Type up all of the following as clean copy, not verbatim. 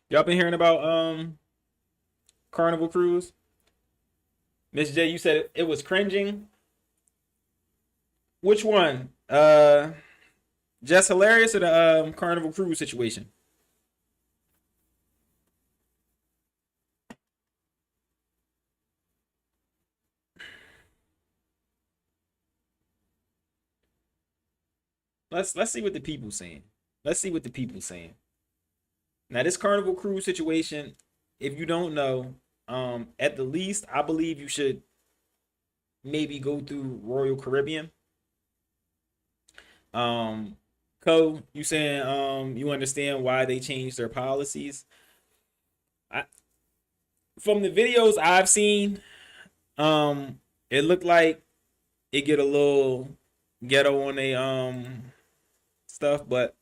Y'all been hearing about Carnival Cruise? Miss J, you said it was cringing. Which one? Just hilarious or the Carnival Cruise situation? Let's see what the people saying. Let's see what the people saying. Now this Carnival Cruise situation, if you don't know, at the least I believe you should maybe go through Royal Caribbean. Um, you saying you understand why they changed their policies? I, from the videos I've seen, it looked like it get a little ghetto on they stuff, but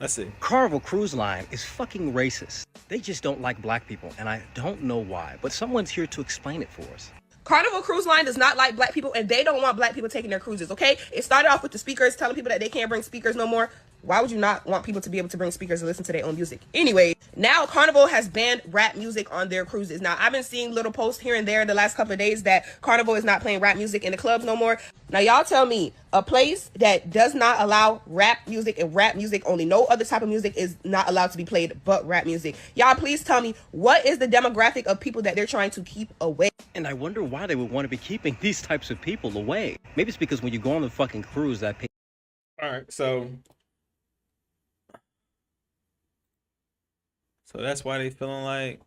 let's see. Carnival Cruise Line is fucking racist. They just don't like black people, and I don't know why, but someone's here to explain it for us. Carnival Cruise Line does not like black people, and they don't want black people taking their cruises, okay? It started off with the speakers telling people that they can't bring speakers no more. Why would you not want people to be able to bring speakers and listen to their own music? Anyway, now Carnival has banned rap music on their cruises. Now, I've been seeing little posts here and there the last couple of days that Carnival is not playing rap music in the clubs no more. Now, y'all tell me, a place that does not allow rap music and rap music only, no other type of music is not allowed to be played but rap music. Y'all please tell me, what is the demographic of people that they're trying to keep away? And I wonder why they would want to be keeping these types of people away. Maybe it's because when you go on the fucking cruise, that All right, so that's why they feeling like.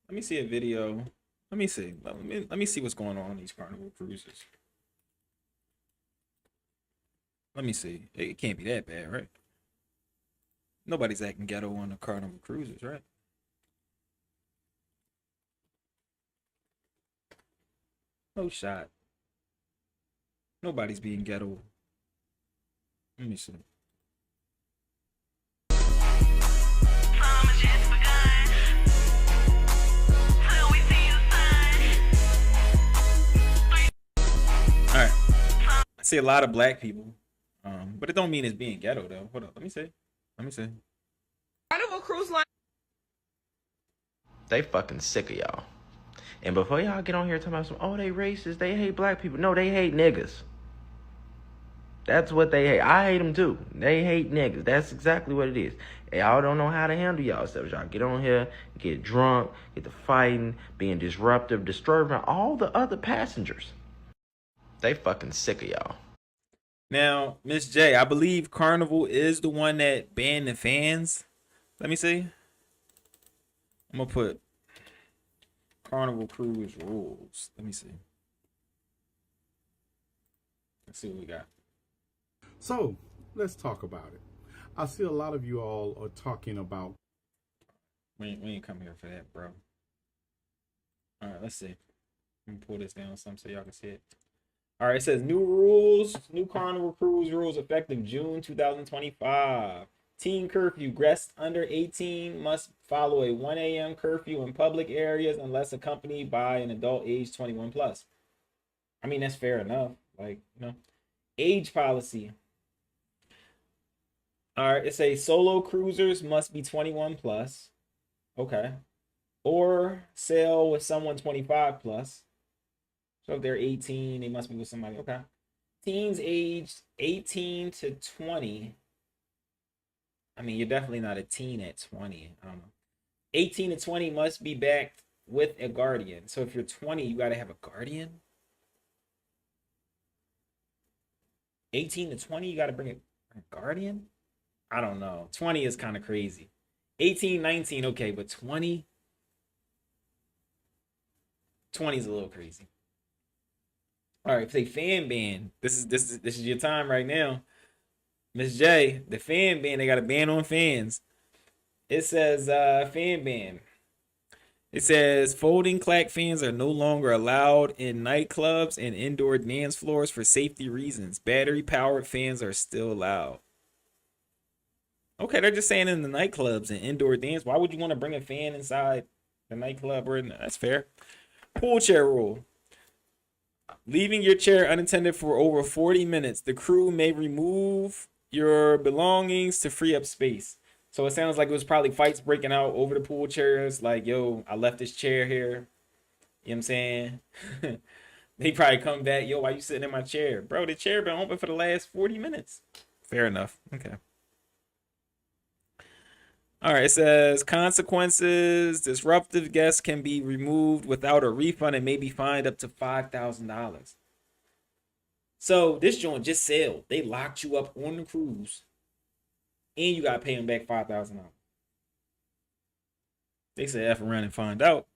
Let me see a video. Let me see. Let me see what's going on these Carnival cruises. Let me see. It can't be that bad, right? Nobody's acting ghetto on the Carnival cruises, right? No shot. Nobody's being ghetto. Let me see. All right. I see a lot of black people, but it don't mean it's being ghetto though. Hold up. Let me see. Let me see. Carnival Cruise Line. They fucking sick of y'all. And before y'all get on here talking about some, oh, they racist, they hate black people. No, they hate niggas. That's what they hate. I hate them too. They hate niggas. That's exactly what it is. And y'all don't know how to handle y'all selves. Y'all get on here, get drunk, get to fighting, being disruptive, disturbing all the other passengers. They fucking sick of y'all. Now, Miss J, I believe Carnival is the one that banned the fans. Let me see. I'm gonna put Carnival Cruise rules. Let me see. Let's see what we got. So let's talk about it. I see a lot of you all are talking about. We ain't come here for that, bro. All right, let's see. Let me pull this down some so y'all can see it. All right, it says new rules, new Carnival Cruise rules effective June 2025. Teen curfew. Guests under 18 must follow a 1 a.m. curfew in public areas unless accompanied by an adult age 21 plus. I mean, that's fair enough. Like, age policy. All right, it says solo cruisers must be 21 plus. Okay. Or sail with someone 25 plus. So if they're 18, they must be with somebody. Okay. Teens aged 18 to 20. I mean, you're definitely not a teen at 20. I don't know. 18 to 20 must be backed with a guardian. So if you're 20, you got to have a guardian. 18 to 20, you got to bring a guardian? I don't know. 20 is kind of crazy. 18, 19, okay, but 20? 20 is a little crazy. All right, say fan ban. This is your time right now. Miss J, the fan ban, they got a ban on fans. It says fan ban. It says folding clack fans are no longer allowed in nightclubs and indoor dance floors for safety reasons. Battery powered fans are still allowed. Okay, they're just saying in the nightclubs and indoor dance. Why would you want to bring a fan inside the nightclub? That's fair. Pool chair rule. Leaving your chair unattended for over 40 minutes. The crew may remove your belongings to free up space. So it sounds like it was probably fights breaking out over the pool chairs. Like, yo, I left this chair here. You know what I'm saying? They probably come back, yo, why you sitting in my chair? Bro, the chair been open for the last 40 minutes. Fair enough. Okay. All right, it says consequences. Disruptive guests can be removed without a refund and may be fined up to $5,000. So this joint just sailed. They locked you up on the cruise, and you gotta pay them back $5,000. They said F around and find out.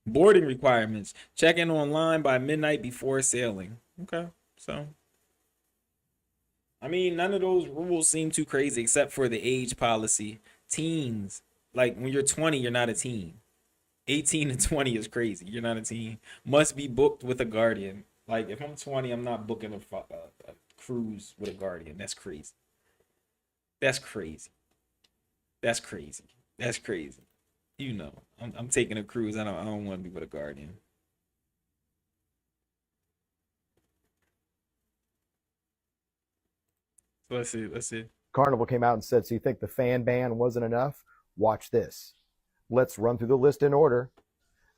Boarding requirements. Check in online by midnight before sailing. Okay, so I mean, none of those rules seem too crazy except for the age policy. Teens, like when you're 20, you're not a teen. 18 and 20 is crazy. You're not a teen. Must be booked with a guardian. Like if I'm 20, I'm not booking a cruise with a guardian. That's crazy. That's crazy. That's crazy. That's crazy. You know, I'm taking a cruise. I don't want to be with a guardian. So let's see. Let's see. Carnival came out and said, so you think the fan ban wasn't enough? Watch this. Let's run through the list in order.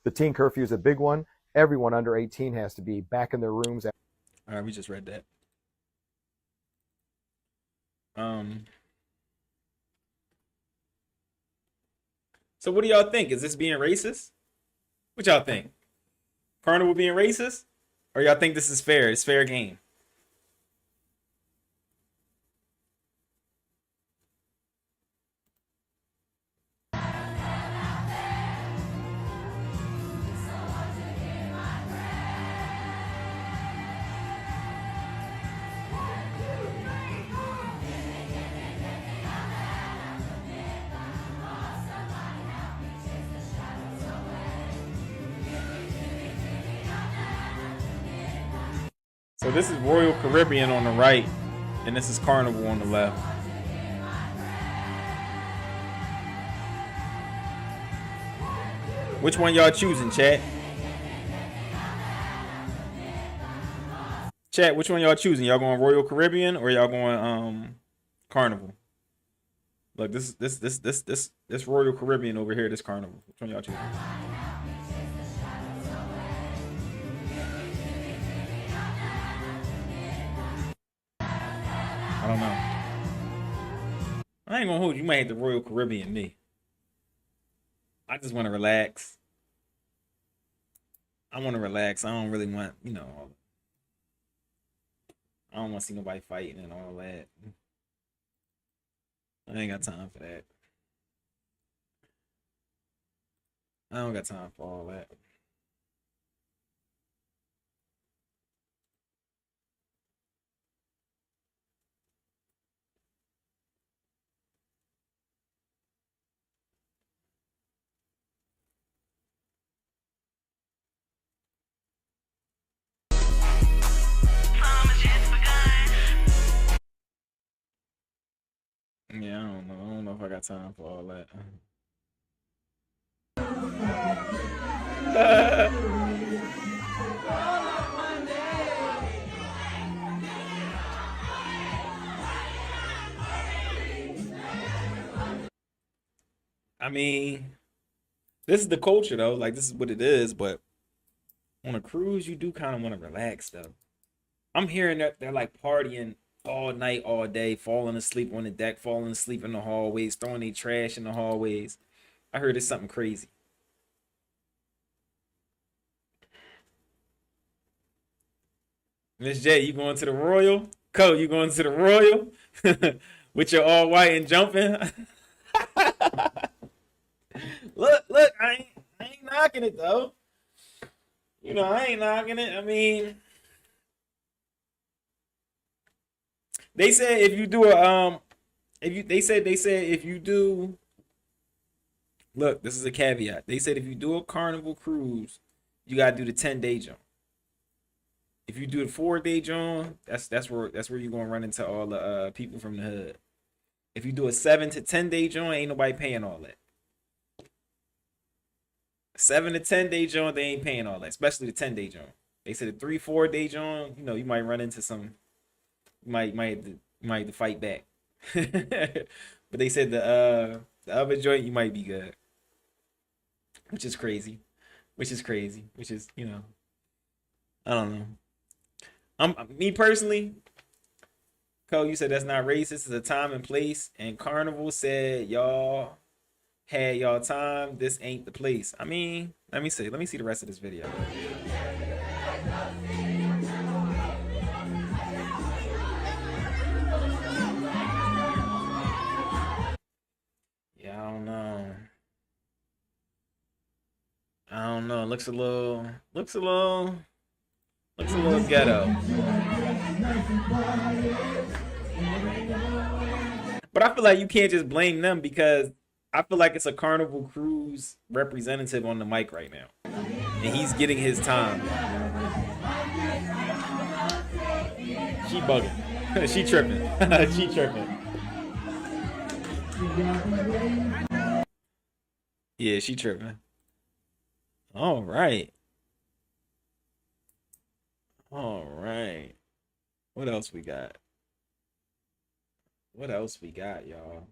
The teen curfew is a big one. Everyone under 18 has to be back in their rooms. All right, we just read that. So what do y'all think? Is this being racist? What y'all think? Carnival being racist? Or y'all think this is fair? It's fair game. So this is Royal Caribbean on the right, and this is Carnival on the left. Which one y'all choosing, chat? Chat, which one y'all choosing? Y'all going Royal Caribbean or y'all going Carnival? Look, this Royal Caribbean over here, this Carnival. Which one y'all choosing? I don't know. I ain't gonna hold you. You might hate the Royal Caribbean me. I just want to relax. I want to relax. I don't really want, you know, I don't want to see nobody fighting and all that. I ain't got time for that. I don't got time for all that. Yeah, I don't know. I don't know if I got time for all that. I mean, this is the culture though. Like this is what it is. But on a cruise, you do kind of want to relax though. I'm hearing that they're like partying all night, all day, falling asleep on the deck, falling asleep in the hallways, throwing their trash in the hallways. I heard it's something crazy. Miss J, you going to the Royal? Co, you going to the Royal? With your all white and jumping? Look, I ain't knocking it though. You know, I ain't knocking it. I mean, they said if you do a they said if you do, look, this is a caveat. They said if you do a Carnival cruise, you gotta do the 10-day jump. If you do the 4-day jump, that's where you're gonna run into all the people from the hood. If you do a 7 to 10-day jump, ain't nobody paying all that. 7 to 10-day jump, they ain't paying all that, especially the 10-day jump. They said a 3-4-day jump, you know, you might run into some, you might have to fight back. But they said the other joint you might be good, which is crazy, which is crazy, which is I don't know. Me personally, Cole, you said that's not racist. It's a time and place, and Carnival said y'all had y'all time. This ain't the place. I mean, let me see. Let me see the rest of this video. Yeah, I don't know. I don't know. Looks a little ghetto. But I feel like you can't just blame them because I feel like it's a Carnival Cruise representative on the mic right now. And he's getting his time. She bugging. She tripping. She tripping. Yeah, she tripping. All right. All right. What else we got? What else we got, y'all?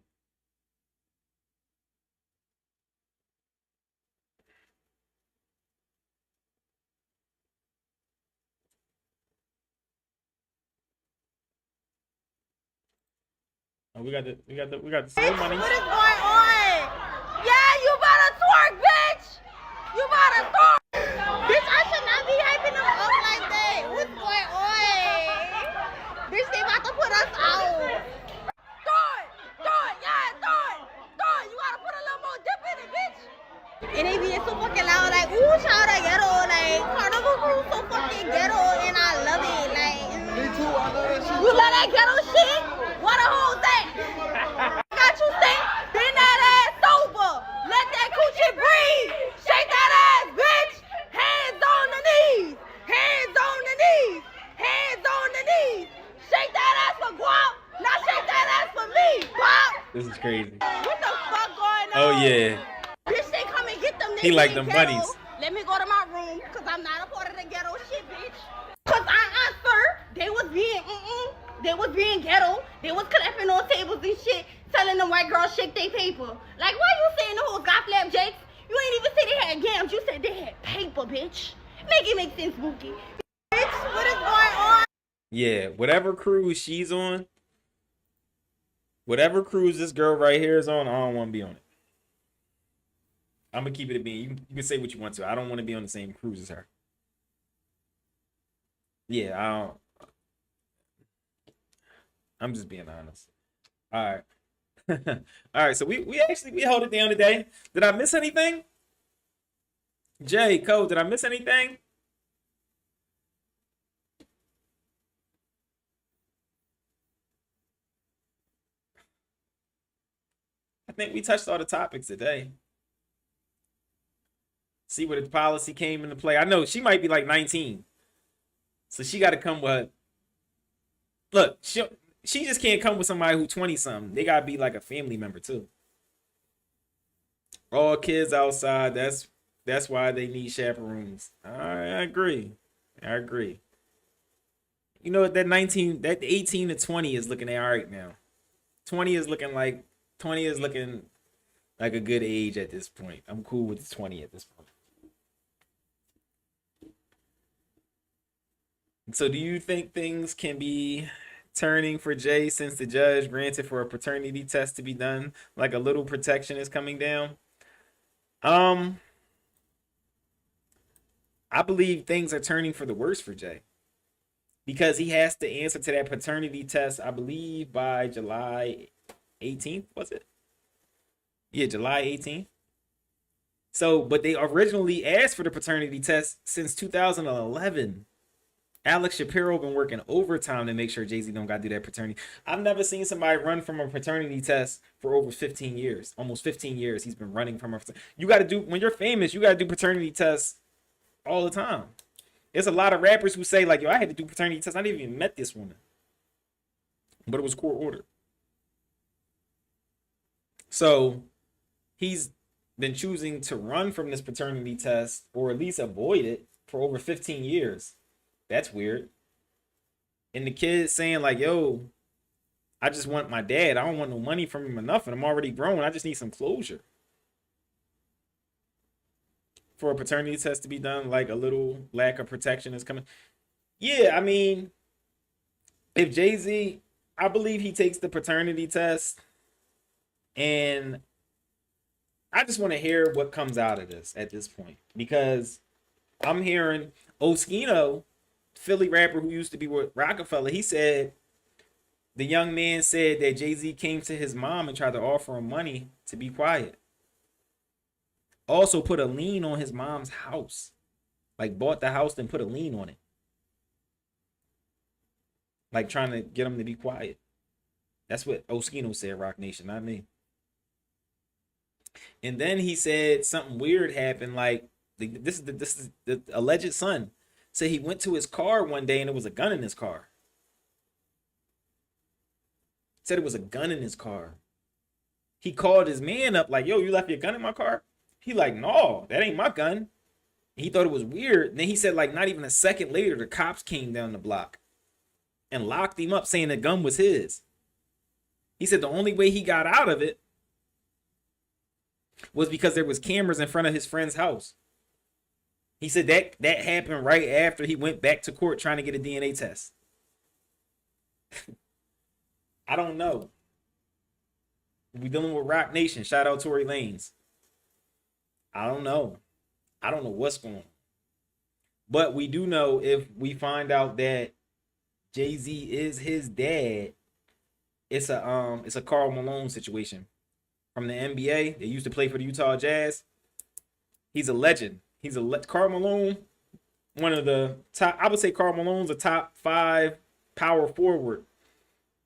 Oh, we got the slow money. What is going on? Yeah, you better twerk, bitch. You better twerk. Bitch, I should not be hyping them up like that. What's going on? Bitch, they about to put us out. Throw it, yeah, throw it. You gotta put a little more dip in it, bitch. And they being so fucking loud, like, ooh, shout out ghetto, like, Carnival Cruise so fucking ghetto, and I love it, like. Me too, I love that shit. You love that ghetto shit? What a whole thing. Got you stink, bend that ass over, let that coochie breathe, shake that ass, bitch. Hands on the knees, hands on the knees, hands on the knees. Shake that ass for guap, now shake that ass for me, pop. This is crazy. What the fuck going on? Oh yeah. Bitch, they come and get them niggas. He like in them ghetto. buddies. Let me go to my room, cause I'm not a part of the ghetto shit, bitch. Cause I answer, they was being ghetto. They was clapping on tables and shit, telling them white girls shake their paper. Like, why you saying the hoes got flapjacks? You ain't even say they had gams. You said they had paper, bitch. Make it make sense, Bookie. Bitch, what is going on? Yeah, whatever cruise she's on, whatever cruise this girl right here is on, I don't want to be on it. I'm gonna keep it a bean. You can say what you want to. I don't want to be on the same cruise as her. Yeah, I don't. I'm just being honest. All right. All right, so we actually held it down today. Did I miss anything? Jay, Cole, did I miss anything? I think we touched all the topics today. See where the policy came into play. I know she might be like 19. So she got to come with, look, she just can't come with somebody who's 20 something. They got to be like a family member too. All kids outside, that's why they need chaperones. I agree. You know, that 18 to 20 is looking all right now. 20 is looking like a good age at this point. I'm cool with 20 at this point. So do you think things can be turning for Jay since the judge granted for a paternity test to be done? Like a little protection is coming down? I believe things are turning for the worse for Jay. Because he has to answer to that paternity test, I believe, by July 18th, was it? Yeah, July 18th. So, but they originally asked for the paternity test since 2011. Alex Shapiro been working overtime to make sure Jay-Z don't got to do that paternity. I've never seen somebody run from a paternity test for over 15 years. Almost 15 years he's been running from a. You got to do, when you're famous, you got to do paternity tests all the time. There's a lot of rappers who say like, yo, I had to do paternity tests. I didn't even met this woman. But it was court ordered. So he's been choosing to run from this paternity test or at least avoid it for over 15 years. That's weird. And the kid saying like, yo, I just want my dad. I don't want no money from him or nothing. I'm already grown. I just need some closure. For a paternity test to be done, like a little lack of protection is coming. Yeah, I mean, if Jay-Z, I believe he takes the paternity test, and I just want to hear what comes out of this at this point, because I'm hearing Oskino, Philly rapper who used to be with Rockefeller, he said the young man said that Jay-Z came to his mom and tried to offer him money to be quiet. Also put a lien on his mom's house. Like bought the house and put a lien on it. Like trying to get him to be quiet. That's what Oskino said, Rock Nation, not me. And then he said something weird happened. Like this is the alleged son said he went to his car one day and there was a gun in his car. Said it was a gun in his car. He called his man up like, "Yo, you left your gun in my car?" He like, "No, that ain't my gun." And he thought it was weird. And then he said like not even a second later, the cops came down the block and locked him up saying the gun was his. He said the only way he got out of it was because there was cameras in front of his friend's house. He said that happened right after he went back to court trying to get a DNA test. I don't know. We dealing with Rock Nation. Shout out Tory Lanez. I don't know. I don't know what's going on. But we do know if we find out that Jay-Z is his dad, it's a Karl Malone situation from the NBA. They used to play for the Utah Jazz. He's a legend. Karl Malone, one of the top. I would say Karl Malone's a top 5 power forward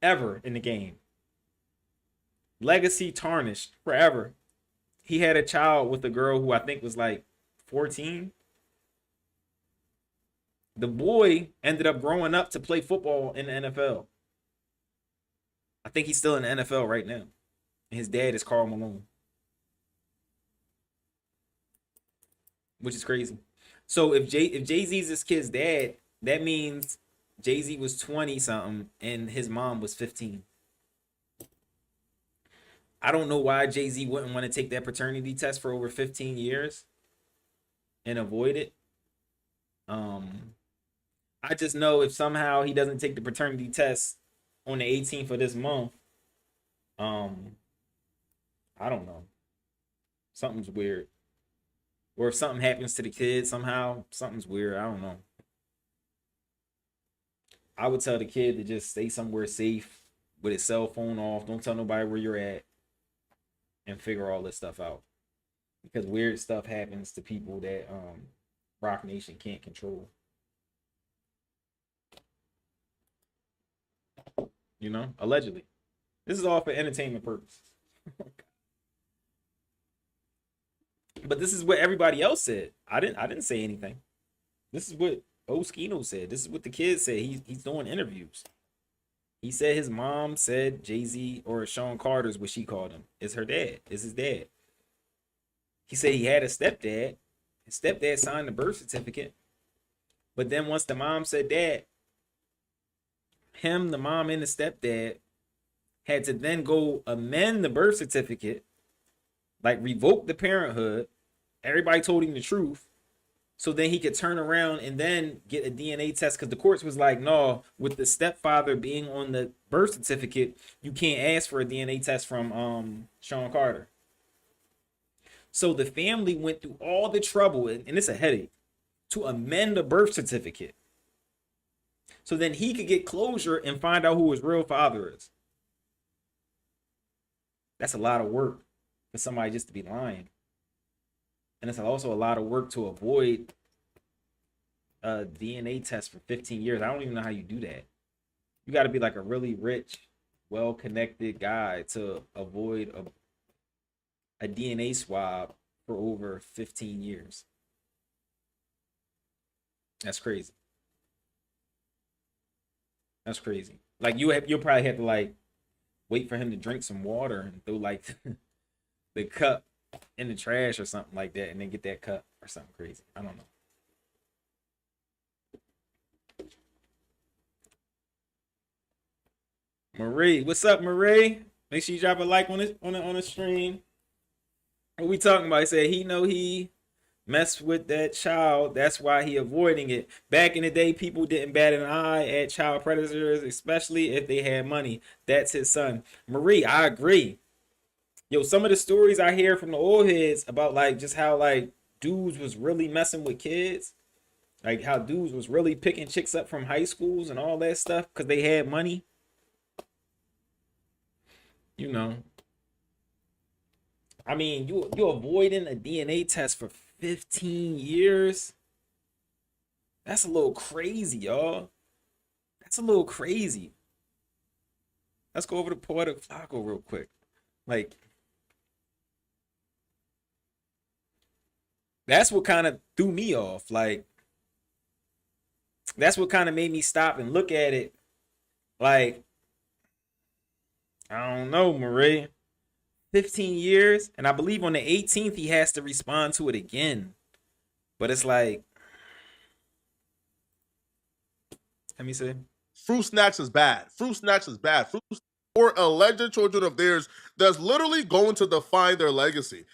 ever in the game. Legacy tarnished forever. He had a child with a girl who I think was like 14. The boy ended up growing up to play football in the NFL. I think he's still in the NFL right now. And his dad is Karl Malone. Which is crazy. So if Jay-Z's this kid's dad, that means Jay-Z was 20 something and his mom was 15. I don't know why Jay-Z wouldn't want to take that paternity test for over 15 years and avoid it. I just know if somehow he doesn't take the paternity test on the 18th of this month, I don't know. Something's weird. Or if something happens to the kid somehow, something's weird. I don't know. I would tell the kid to just stay somewhere safe with his cell phone off. Don't tell nobody where you're at. And figure all this stuff out. Because weird stuff happens to people that Rock Nation can't control. You know, allegedly. This is all for entertainment purposes. But this is what everybody else said. I didn't say anything. This is what Oskino said. This is what the kid said. He's doing interviews. He said his mom said Jay-Z, or Sean Carter's what she called him, is her dad. Is his dad. He said he had a stepdad. His stepdad signed the birth certificate. But then once the mom said that, him, the mom, and the stepdad had to then go amend the birth certificate, like revoke the parenthood. Everybody told him the truth. So then he could turn around and then get a DNA test, because the courts was like, no, with the stepfather being on the birth certificate, you can't ask for a DNA test from Sean Carter. So the family went through all the trouble, and it's a headache, to amend the birth certificate. So then he could get closure and find out who his real father is. That's a lot of work for somebody just to be lying. And it's also a lot of work to avoid a DNA test for 15 years. I don't even know how you do that. You got to be like a really rich, well-connected guy to avoid a DNA swab for over 15 years. That's crazy. That's crazy. Like you'll probably have to like wait for him to drink some water and throw like the cup in the trash or something like that, and then get that cup or something crazy. I don't know. Marie, what's up, Marie? Make sure you drop a like on the stream. What we talking about? He said he know he messed with that child. That's why he avoiding it. Back in the day, people didn't bat an eye at child predators, especially if they had money. That's his son. Marie, I agree. Yo, some of the stories I hear from the old heads about like just how like dudes was really messing with kids. Like how dudes was really picking chicks up from high schools and all that stuff because they had money. You know. I mean, you avoiding a DNA test for 15 years? That's a little crazy, y'all. That's a little crazy. Let's go over to Poetic Flacco real quick. Like, that's what kind of threw me off. Like, that's what kind of made me stop and look at it. Like, I don't know, Marie. 15 years, and I believe on the 18th he has to respond to it again. But it's like, let me see. Fruit snacks is bad. Fruit snacks is bad. Fruit or alleged children of theirs that's literally going to define their legacy.